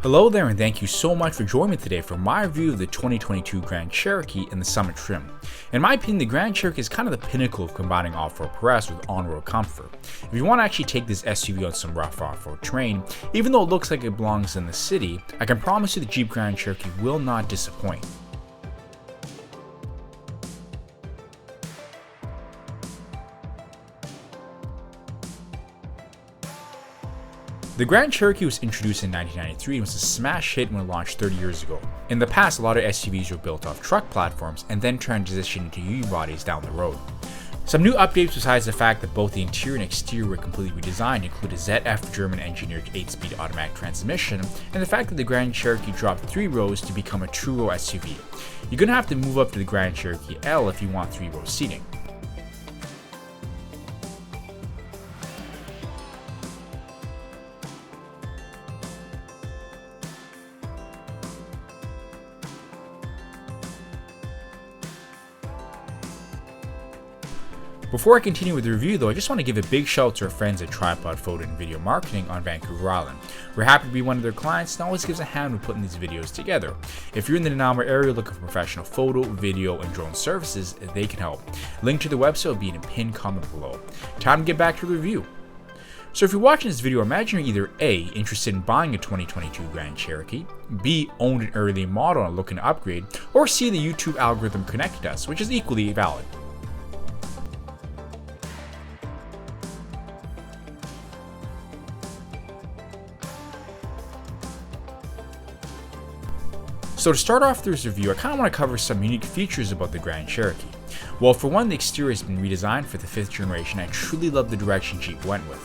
Hello there, and thank you so much for joining me today for my review of the 2022 Grand Cherokee in the Summit trim. In my opinion, the Grand Cherokee is kind of the pinnacle of combining off-road prowess with on-road comfort. If you want to actually take this SUV on some rough off-road terrain, even though it looks like it belongs in the city, I can promise you the Jeep Grand Cherokee will not disappoint. The Grand Cherokee was introduced in 1993 and was a smash hit when it launched 30 years ago. In the past, a lot of SUVs were built off truck platforms and then transitioned into unibodies down the road. Some new updates besides the fact that both the interior and exterior were completely redesigned include a ZF German-engineered 8-speed automatic transmission, and the fact that the Grand Cherokee dropped 3 rows to become a true-row SUV. You're going to have to move up to the Grand Cherokee L if you want 3-row seating. Before I continue with the review though, I just want to give a big shout out to our friends at Tripod Photo and Video Marketing on Vancouver Island. We're happy to be one of their clients and always gives a hand with putting these videos together. If you're in the Nanaimo area looking for professional photo, video, and drone services, they can help. Link to the website will be in a pinned comment below. Time to get back to the review. So if you're watching this video, imagine you're either A, interested in buying a 2022 Grand Cherokee, B, owned an early model and looking to upgrade, or C, the YouTube algorithm connected us, which is equally valid. So to start off this review, I kind of want to cover some unique features about the Grand Cherokee. Well, for one, the exterior has been redesigned for the 5th generation. I truly love the direction Jeep went with.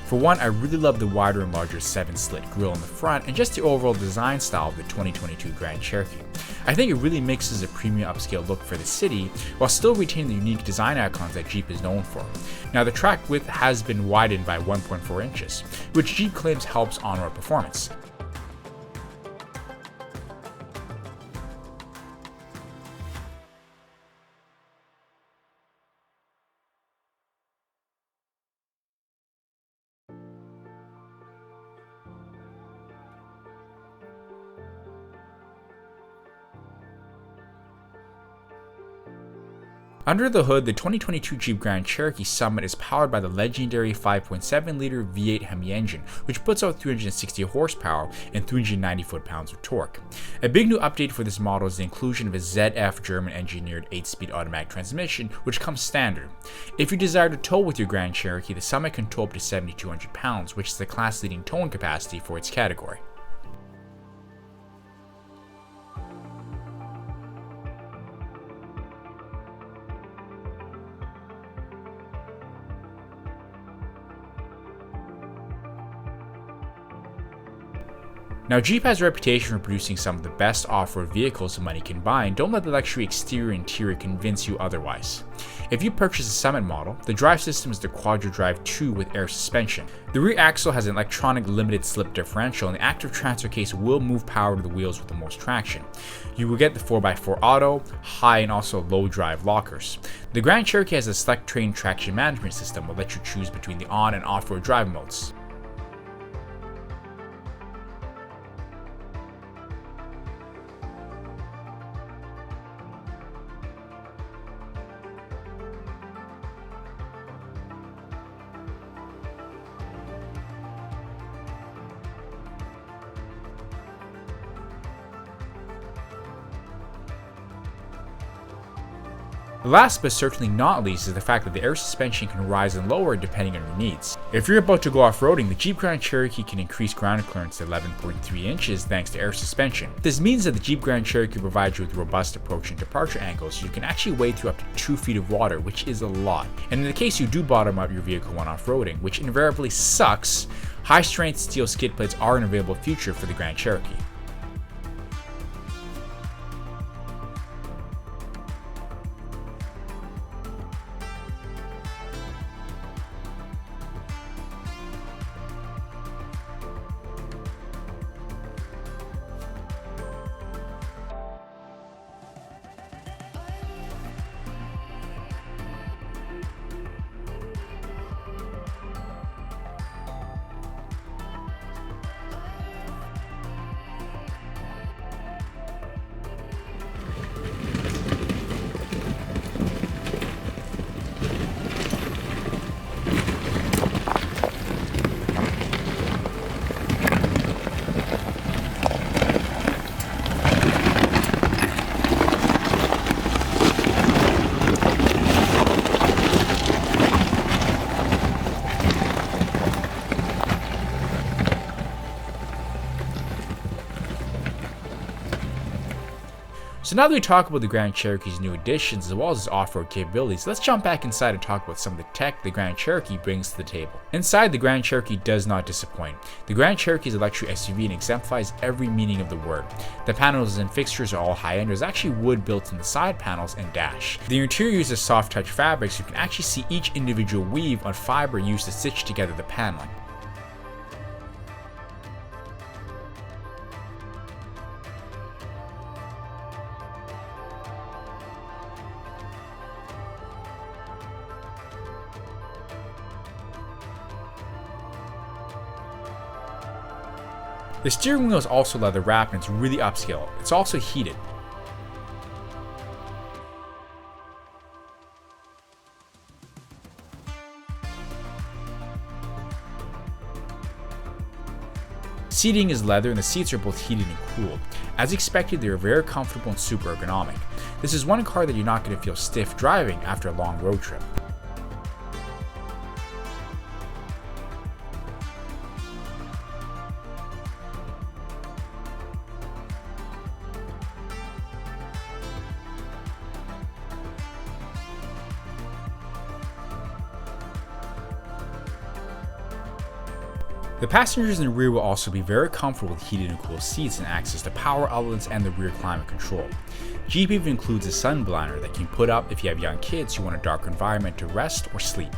For one, I really love the wider and larger 7-slit grille in the front and just the overall design style of the 2022 Grand Cherokee. I think it really mixes a premium upscale look for the city while still retaining the unique design icons that Jeep is known for. Now, the track width has been widened by 1.4 inches, which Jeep claims helps on-road performance. Under the hood, the 2022 Jeep Grand Cherokee Summit is powered by the legendary 5.7-liter V8 Hemi engine, which puts out 360 horsepower and 390 foot-pounds of torque. A big new update for this model is the inclusion of a ZF German-engineered 8-speed automatic transmission, which comes standard. If you desire to tow with your Grand Cherokee, the Summit can tow up to 7,200 pounds, which is the class-leading towing capacity for its category. Now, Jeep has a reputation for producing some of the best off-road vehicles money can buy, and don't let the luxury exterior and interior convince you otherwise. If you purchase a Summit model, the drive system is the Quadra Drive 2 with air suspension. The rear axle has an electronic limited slip differential, and the active transfer case will move power to the wheels with the most traction. You will get the 4x4 auto, high, and also low drive lockers. The Grand Cherokee has a select train traction management system that will let you choose between the on and off-road drive modes. Last but certainly not least is the fact that the air suspension can rise and lower depending on your needs. If you're about to go off-roading, the Jeep Grand Cherokee can increase ground clearance to 11.3 inches thanks to air suspension. This means that the Jeep Grand Cherokee provides you with robust approach and departure angles, so you can actually wade through up to 2 feet of water, which is a lot. And in the case you do bottom out your vehicle when off-roading, which invariably sucks, high-strength steel skid plates are an available feature for the Grand Cherokee. So now that we talk about the Grand Cherokee's new additions as well as its off-road capabilities, let's jump back inside and talk about some of the tech the Grand Cherokee brings to the table. Inside, the Grand Cherokee does not disappoint. The Grand Cherokee is a luxury SUV and exemplifies every meaning of the word. The panels and fixtures are all high-end. There's actually wood built in the side panels and dash. The interior uses soft touch fabrics, so you can actually see each individual weave on fiber used to stitch together the paneling. The steering wheel is also leather wrapped and it's really upscale. It's also heated. Seating is leather and the seats are both heated and cooled. As expected, they are very comfortable and super ergonomic. This is one car that you're not going to feel stiff driving after a long road trip. The passengers in the rear will also be very comfortable with heated and cool seats and access to power outlets and the rear climate control. Jeep even includes a sun blinder that you can put up if you have young kids who want a dark environment to rest or sleep.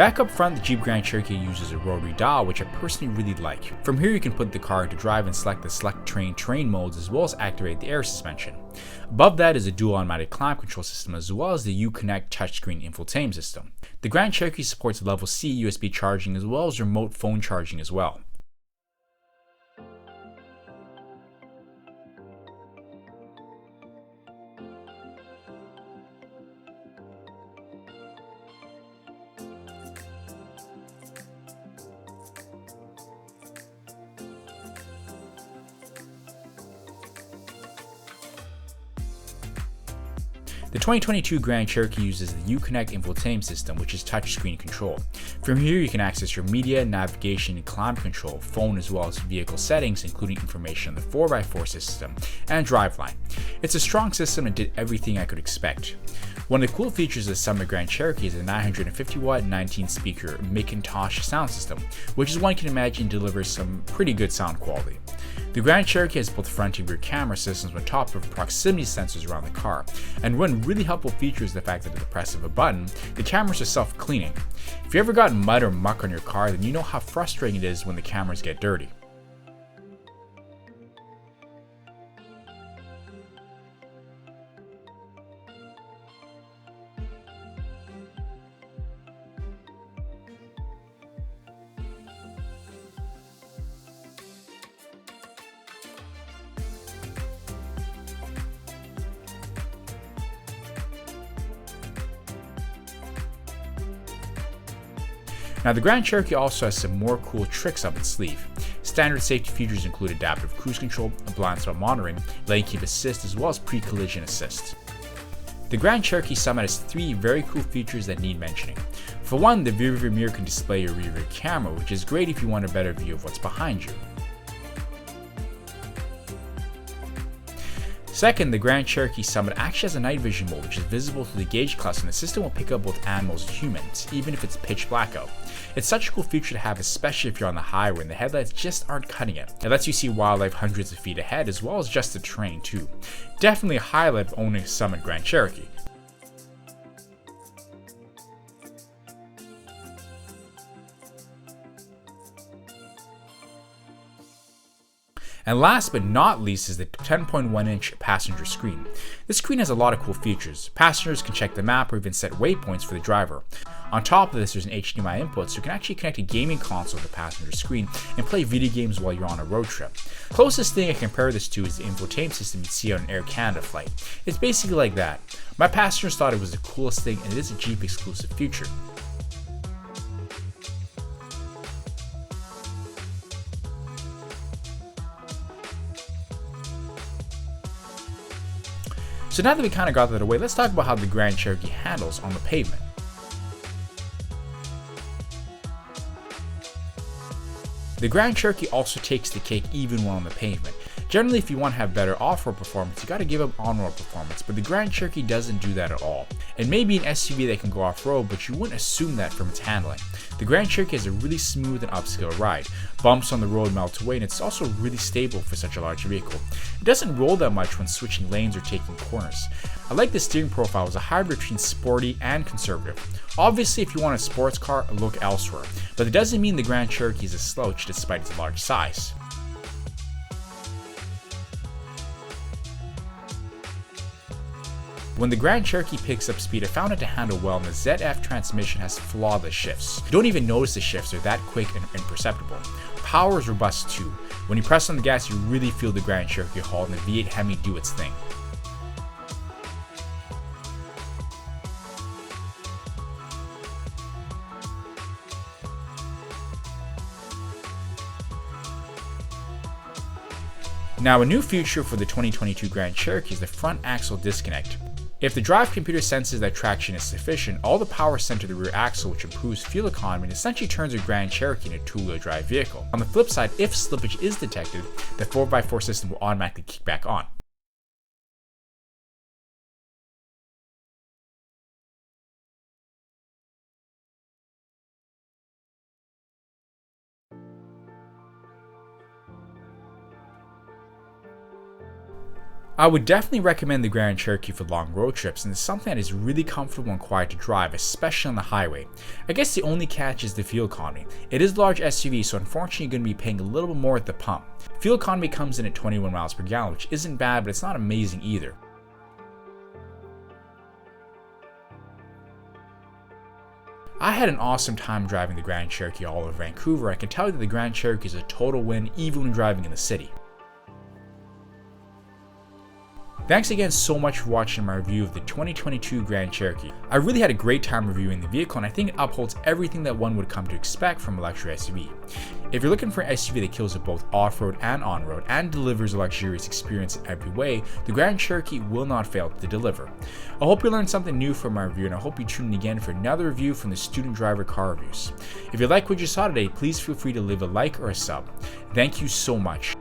Back up front, the Jeep Grand Cherokee uses a rotary dial, which I personally really like. From here you can put the car into drive and select the select terrain modes as well as activate the air suspension. Above that is a dual automatic climate control system as well as the Uconnect touchscreen infotainment system. The Grand Cherokee supports level C USB charging as well as remote phone charging as well. The 2022 Grand Cherokee uses the Uconnect infotainment system, which is touchscreen control. From here you can access your media, navigation, and climate control, phone as well as vehicle settings, including information on the 4x4 system and driveline. It's a strong system and did everything I could expect. One of the cool features of the Summit Grand Cherokee is a 950-watt 19-speaker Macintosh sound system, which is one you can imagine delivers some pretty good sound quality. The Grand Cherokee has both front and rear camera systems on top of proximity sensors around the car, and one really helpful feature is the fact that at the press of a button, the cameras are self-cleaning. If you ever got mud or muck on your car, then you know how frustrating it is when the cameras get dirty. Now the Grand Cherokee also has some more cool tricks up its sleeve. Standard safety features include adaptive cruise control, blind spot monitoring, lane keep assist, as well as pre-collision assist. The Grand Cherokee Summit has three very cool features that need mentioning. For one, the rear mirror can display your rear camera, which is great if you want a better view of what's behind you. Second, the Grand Cherokee Summit actually has a night vision mode, which is visible through the gauge cluster, and the system will pick up both animals and humans, even if it's pitch black out. It's such a cool feature to have, especially if you're on the highway and the headlights just aren't cutting it. It lets you see wildlife hundreds of feet ahead, as well as just the terrain too. Definitely a highlight of owning a Summit Grand Cherokee. And last but not least is the 10.1-inch passenger screen. This screen has a lot of cool features. Passengers can check the map or even set waypoints for the driver. On top of this, there's an HDMI input, so you can actually connect a gaming console to the passenger screen and play video games while you're on a road trip. Closest thing I compare this to is the infotainment system you'd see on an Air Canada flight. It's basically like that. My passengers thought it was the coolest thing, and it is a Jeep exclusive feature. So now that we kind of got that away, let's talk about how the Grand Cherokee handles on the pavement. The Grand Cherokee also takes the cake even when on the pavement. Generally, if you want to have better off-road performance, you got to give up on-road performance, but the Grand Cherokee doesn't do that at all. It may be an SUV that can go off-road, but you wouldn't assume that from its handling. The Grand Cherokee has a really smooth and upscale ride. Bumps on the road melt away, and it's also really stable for such a large vehicle. It doesn't roll that much when switching lanes or taking corners. I like the steering profile as a hybrid between sporty and conservative. Obviously, if you want a sports car, look elsewhere, but it doesn't mean the Grand Cherokee is a slouch despite its large size. When the Grand Cherokee picks up speed, I found it to handle well, and the ZF transmission has flawless shifts. You don't even notice the shifts, they're that quick and imperceptible. Power is robust too. When you press on the gas, you really feel the Grand Cherokee haul and the V8 Hemi do its thing. Now, a new feature for the 2022 Grand Cherokee is the front axle disconnect. If the drive computer senses that traction is sufficient, all the power is sent to the rear axle, which improves fuel economy and essentially turns a Grand Cherokee into a two-wheel drive vehicle. On the flip side, if slippage is detected, the 4x4 system will automatically kick back on. I would definitely recommend the Grand Cherokee for long road trips, and it's something that is really comfortable and quiet to drive, especially on the highway. I guess the only catch is the fuel economy. It is a large SUV, so unfortunately you're going to be paying a little bit more at the pump. Fuel economy comes in at 21 miles per gallon, which isn't bad, but it's not amazing either. I had an awesome time driving the Grand Cherokee all over Vancouver. I can tell you that the Grand Cherokee is a total win even when driving in the city. Thanks again so much for watching my review of the 2022 Grand Cherokee. I really had a great time reviewing the vehicle, and I think it upholds everything that one would come to expect from a luxury SUV. If you're looking for an SUV that kills it both off-road and on-road and delivers a luxurious experience in every way, the Grand Cherokee will not fail to deliver. I hope you learned something new from my review, and I hope you tune in again for another review from the Student Driver Car Reviews. If you like what you saw today, please feel free to leave a like or a sub. Thank you so much.